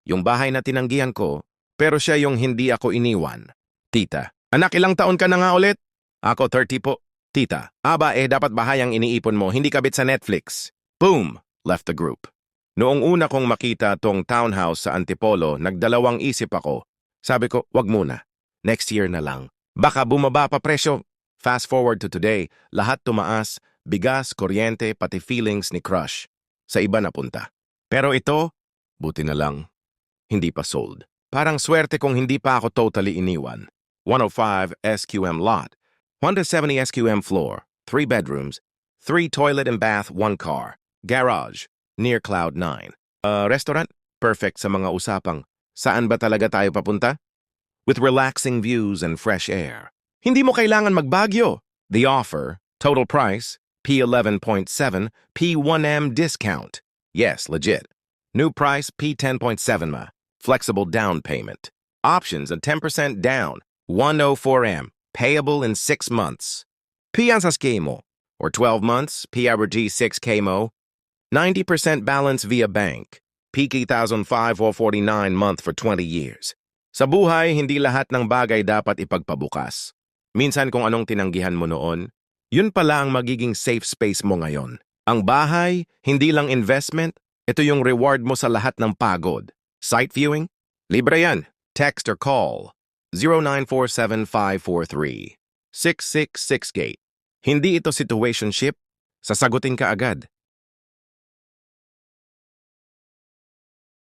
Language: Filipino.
Yung bahay na tinanggihan ko, pero siya yung hindi ako iniwan. Tita, anak, ilang taon ka na nga ulit? Ako 30 po. Tita, aba dapat bahay ang iniipon mo, hindi kabit sa Netflix. Boom! Left the group. Noong una kong makita tong townhouse sa Antipolo, nagdalawang isip ako. Sabi ko, wag muna. Next year na lang. Baka bumaba pa presyo. Fast forward to today, lahat tumaas, bigas, kuryente, pati feelings ni crush. Sa iba napunta. Pero ito, buti na lang, hindi pa sold. Parang swerte kung hindi pa ako totally iniwan. 105 SQM lot, 170 SQM floor, 3 bedrooms, 3 toilet and bath, 1 car, garage, near Cloud9. Restaurant? Perfect sa mga usapang, saan ba talaga tayo papunta? With relaxing views and fresh air. Hindi mo kailangan magbagyo. The offer, total price, P11.7, P1M discount. Yes, legit. New price, P10.7 ma. Flexible down payment. Options at 10% down, 104M, payable in 6 months. P ang sa schemo, or 12 months, PRG 6K mo, 90% balance via bank, P1,549 month for 20 years. Sa buhay, hindi lahat ng bagay dapat ipagpabukas. Minsan kung anong tinanggihan mo noon, yun pala ang magiging safe space mo ngayon. Ang bahay, hindi lang investment, ito yung reward mo sa lahat ng pagod. Site viewing? Libre yan. Text or call 0947-543-6668. Hindi ito situationship, sasagutin ka agad.